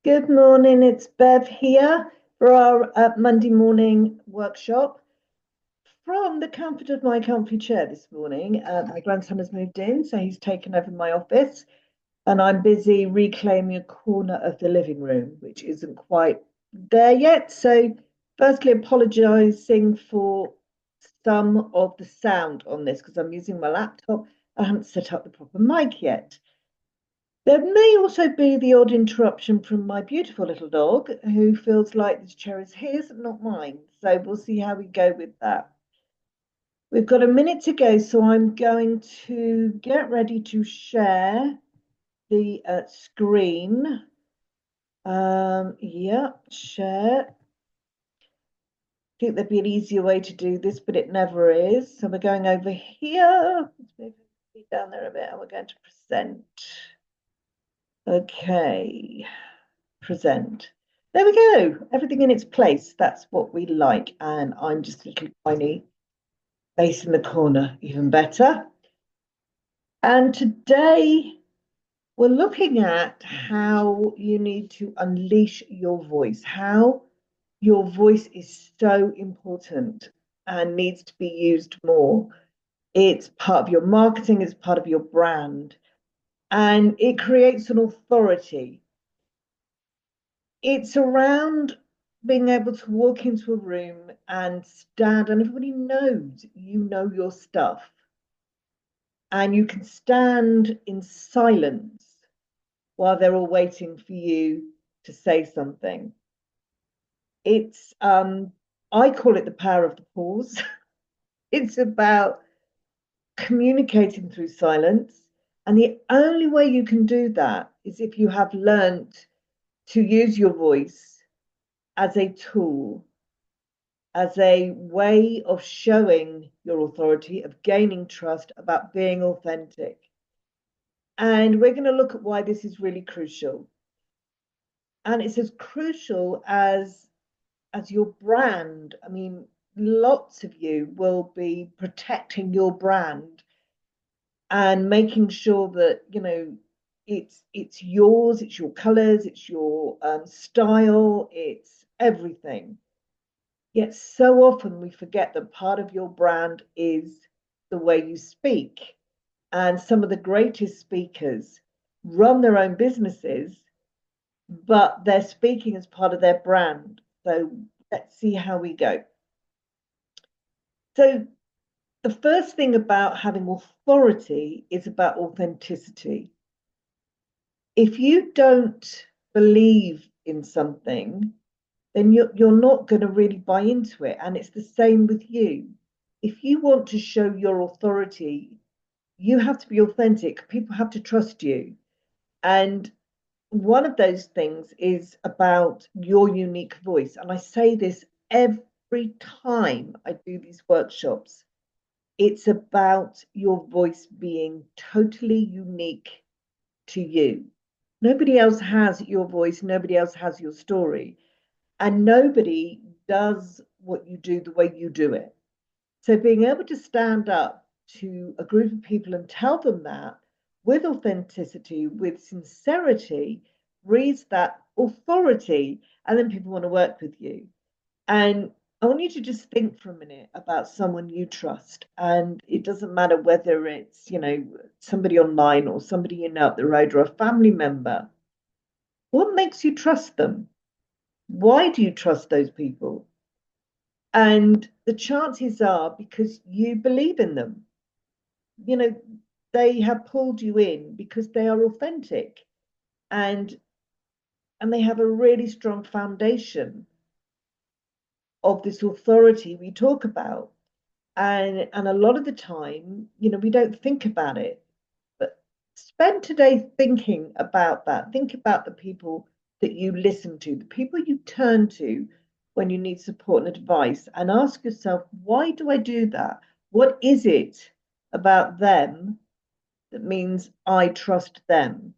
Good morning, it's Bev here for our Monday morning workshop. From the comfort of my comfy chair this morning, my grandson has moved in, so he's taken over my office, and I'm busy reclaiming a corner of the living room, which isn't quite there yet. So, firstly, apologising for some of the sound on this because I'm using my laptop. I haven't set up the proper mic yet. There may also be the odd interruption from my beautiful little dog, who feels like this chair is his, not mine. So we'll see how we go with that. We've got a minute to go, so I'm going to get ready to share the screen. Yeah, share. I think there'd be an easier way to do this, but it never is. So we're going over here. Let's move it down there a bit, and we're going to present. Okay. Present. There we go. Everything in its place. That's what we like. And I'm just a little tiny face in the corner, even better. And today we're looking at how you need to unleash your voice, how your voice is so important and needs to be used more. It's part of your marketing, it's part of your brand, and it creates an authority. It's around being able to walk into a room and stand, and everybody knows you know your stuff, and you can stand in silence while they're all waiting for you to say something. It's I call it the power of the pause. It's about communicating through silence, and the only way you can do that is if you have learnt to use your voice as a tool, as a way of showing your authority, of gaining trust, about being authentic. And we're going to look at why this is really crucial. And it's as crucial as your brand. I mean, lots of you will be protecting your brand and making sure that, it's yours, it's your colors, it's your style, it's everything. Yet so often we forget that part of your brand is the way you speak. And some of the greatest speakers run their own businesses, but they're speaking as part of their brand. So let's see how we go. So the first thing about having authority is about authenticity. If you don't believe in something, then you're not going to really buy into it. And it's the same with you. If you want to show your authority, you have to be authentic. People have to trust you. And one of those things is about your unique voice. And I say this every time I do these workshops. It's about your voice being totally unique to you. Nobody else has your voice, nobody else has your story, and nobody does what you do the way you do it. So being able to stand up to a group of people and tell them that with authenticity, with sincerity, breeds that authority, and then people want to work with you. And I want you to just think for a minute about someone you trust. And it doesn't matter whether it's, somebody online or somebody you know up the road or a family member. What makes you trust them? Why do you trust those people? And the chances are because you believe in them. You know, they have pulled you in because they are authentic and and they have a really strong foundation of this authority we talk about. And a lot of the time, we don't think about it. But spend today thinking about that. Think about the people that you listen to, the people you turn to when you need support and advice, and ask yourself, why do I do that? What is it about them that means I trust them?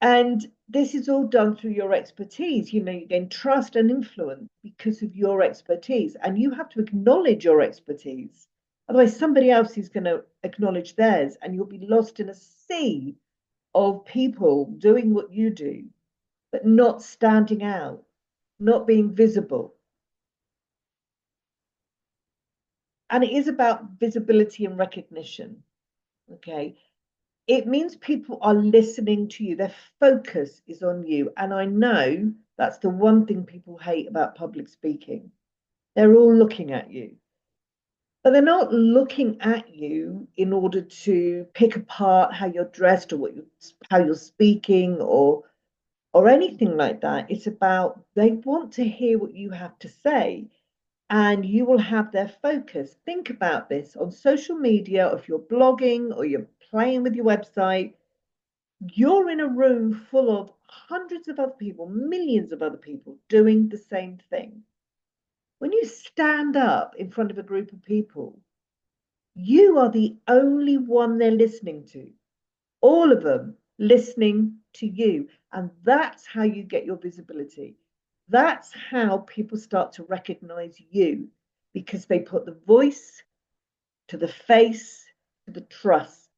And this is all done through your expertise. You gain trust and influence because of your expertise. And you have to acknowledge your expertise. Otherwise, somebody else is going to acknowledge theirs, and you'll be lost in a sea of people doing what you do. but not standing out, not being visible. And it is about visibility and recognition. Okay. It means people are listening to you, their focus is on you. And I know that's the one thing people hate about public speaking. They're all looking at you, but they're not looking at you in order to pick apart how you're dressed or how you're speaking or anything like that. It's about they want to hear what you have to say and you will have their focus. Think about this on social media, if you're blogging or you're playing with your website, you're in a room full of hundreds of other people, millions of other people doing the same thing. When you stand up in front of a group of people, you are the only one they're listening to, all of them listening to you. And that's how you get your visibility. That's how people start to recognize you because they put the voice to the face to the trust.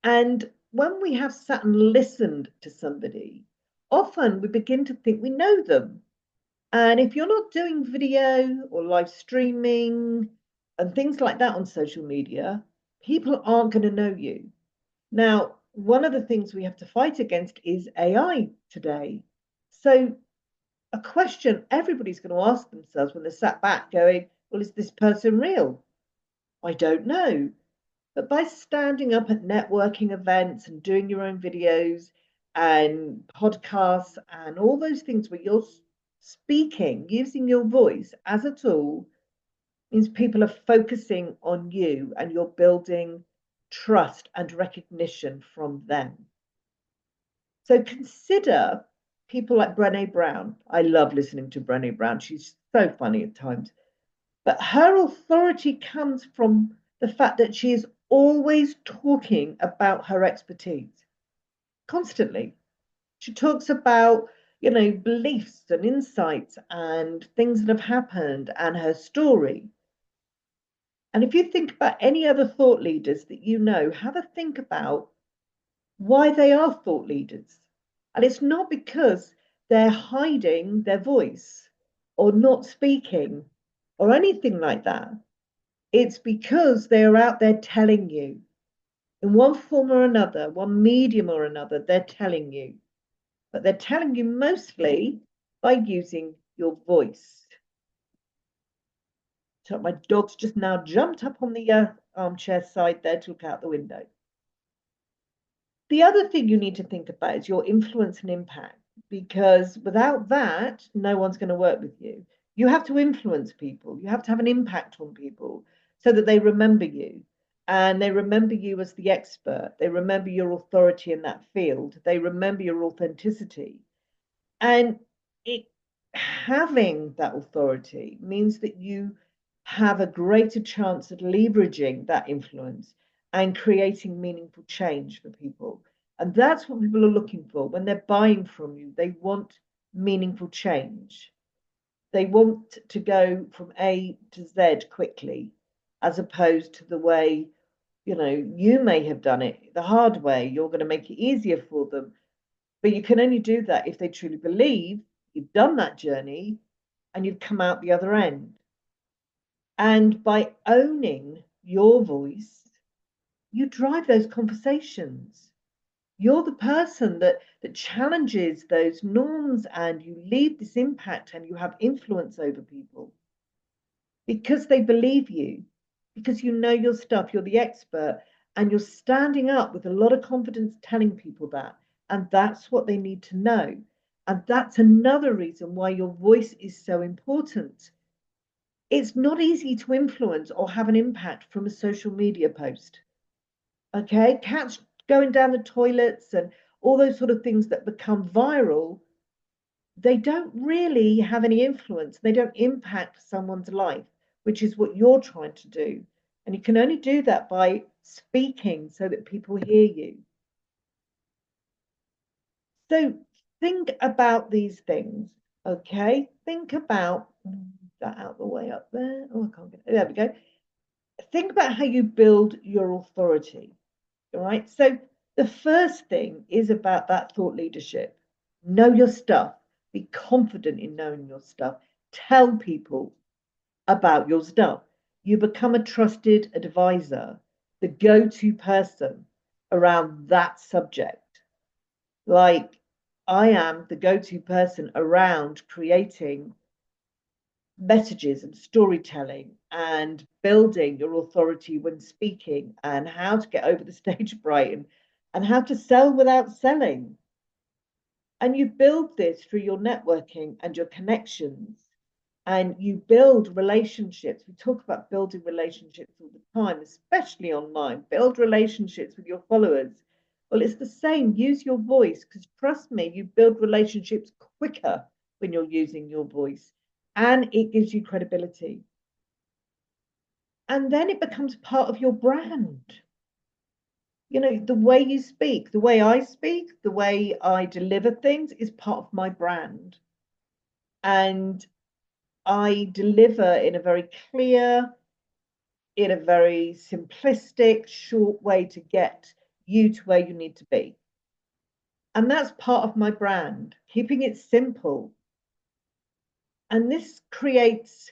And when we have sat and listened to somebody, often we begin to think we know them. And if you're not doing video or live streaming and things like that on social media, people aren't going to know you. Now, one of the things we have to fight against is AI today. So, a question everybody's going to ask themselves when they're sat back going, well, is this person real? I don't know. But by standing up at networking events and doing your own videos and podcasts and all those things where you're speaking, using your voice as a tool, means people are focusing on you and you're building trust and recognition from them. So consider people like Brené Brown. I love listening to Brené Brown. She's so funny at times. But her authority comes from the fact that she is always talking about her expertise constantly. She talks about, beliefs and insights and things that have happened and her story. And if you think about any other thought leaders that you know, have a think about why they are thought leaders. And it's not because they're hiding their voice or not speaking or anything like that. It's because they're out there telling you in one form or another, one medium or another, they're telling you. But they're telling you mostly by using your voice. So my dog's just now jumped up on the armchair side there to look out the window. The other thing you need to think about is your influence and impact, because without that, no one's going to work with you. You have to influence people, you have to have an impact on people so that they remember you and they remember you as the expert. They remember your authority in that field, they remember your authenticity. And it having that authority means that you have a greater chance of leveraging that influence and creating meaningful change for people. And that's what people are looking for when they're buying from you. They want meaningful change. They want to go from A to Z quickly, as opposed to the way, you may have done it the hard way. You're going to make it easier for them. But you can only do that if they truly believe you've done that journey and you've come out the other end. And by owning your voice, you drive those conversations. You're the person that challenges those norms and you leave this impact and you have influence over people because they believe you, because you know your stuff, you're the expert, and you're standing up with a lot of confidence telling people that. And that's what they need to know. And that's another reason why your voice is so important. It's not easy to influence or have an impact from a social media post. Okay, cats going down the toilets and all those sort of things that become viral, they don't really have any influence. They don't impact someone's life, which is what you're trying to do. And you can only do that by speaking so that people hear you. So think about these things, okay? Think about that out the way up there. Oh, I can't get it. There we go. Think about how you build your authority. All right. So the first thing is about that thought leadership. Know your stuff. Be confident in knowing your stuff. Tell people about your stuff. You become a trusted advisor, the go to person around that subject. Like I am the go to person around creating messages and storytelling and building your authority when speaking and how to get over the stage fright and how to sell without selling. And you build this through your networking and your connections, and you build relationships. We talk about building relationships all the time, especially online. Build relationships with your followers. Well, it's the same. Use your voice, because trust me, you build relationships quicker when you're using your voice, and it gives you credibility. And then it becomes part of your brand. You know, the way you speak, the way I speak, the way I deliver things is part of my brand. And I deliver in a very clear, in a very simplistic, short way to get you to where you need to be. And that's part of my brand, keeping it simple. And this creates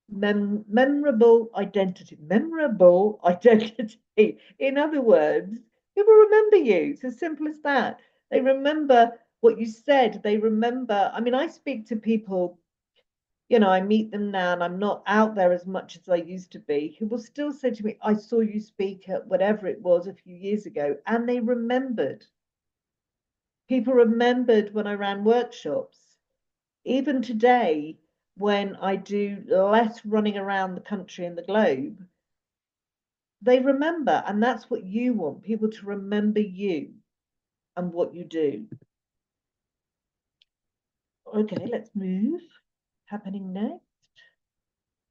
memorable identity. Memorable identity. In other words, people remember you. It's as simple as that. They remember what you said. They remember. I mean, I speak to people, you know, I meet them now and I'm not out there as much as I used to be, who will still say to me, I saw you speak at whatever it was a few years ago. And they remembered. People remembered when I ran workshops. Even today, when I do less running around the country and the globe, they remember. And that's what you want, people to remember you and what you do. Okay, let's move. Happening next.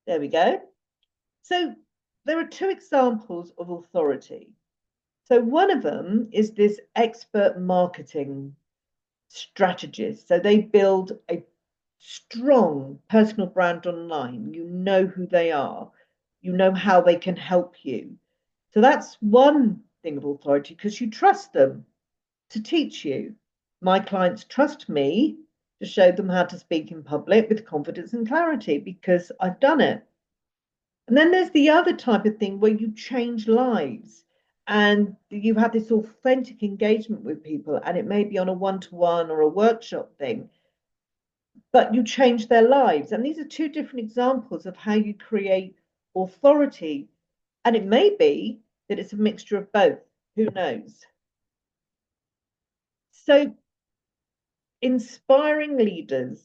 There we go. So there are two examples of authority. So one of them is this expert marketing strategist. So they build a strong personal brand online. You know who they are, you know how they can help you. So that's one thing of authority, because you trust them to teach you. My clients trust me to show them how to speak in public with confidence and clarity because I've done it. And then there's the other type of thing where you change lives and you have this authentic engagement with people, and it may be on a one-to-one or a workshop thing, but you change their lives. And these are two different examples of how you create authority. And it may be that it's a mixture of both. Who knows? So, inspiring leaders.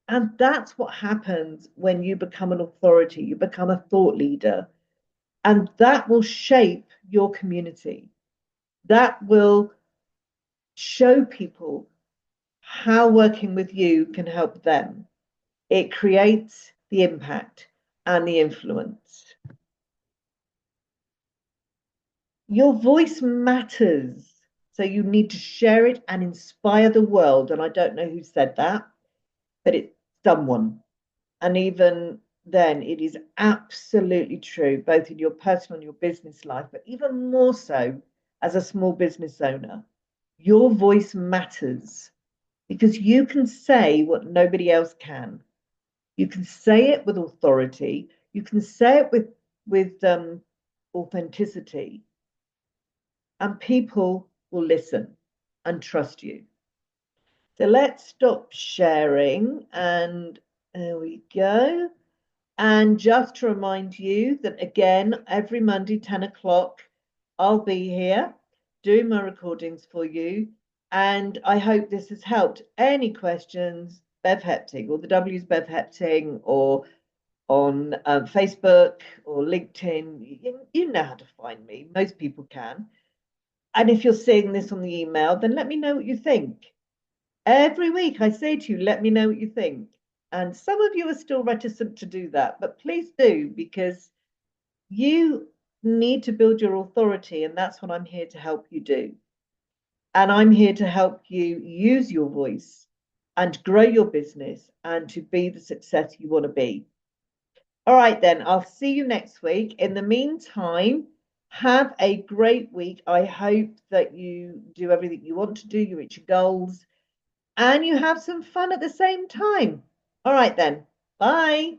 And that's what happens when you become an authority. You become a thought leader, and that will shape your community. That will show people how working with you can help them. It creates the impact and the influence. Your voice matters. So you need to share it and inspire the world. And I don't know who said that, but it's someone. And even then, it is absolutely true, both in your personal and your business life, but even more so as a small business owner. Your voice matters because you can say what nobody else can. You can say it with authority. You can say it with authenticity, and people will listen and trust you. So let's stop sharing, and there we go. And just to remind you that again, every Monday, 10 o'clock, I'll be here doing my recordings for you. And I hope this has helped. Any questions, Bev Hepting, or the W's Bev Hepting, or on Facebook or LinkedIn, you know how to find me. Most people can. And if you're seeing this on the email, then let me know what you think. Every week I say to you, let me know what you think. And some of you are still reticent to do that, but please do, because you need to build your authority, and that's what I'm here to help you do. And I'm here to help you use your voice and grow your business and to be the success you want to be. All right, then, I'll see you next week. In the meantime, have a great week. I hope that you do everything you want to do, you reach your goals, and you have some fun at the same time. All right then. Bye.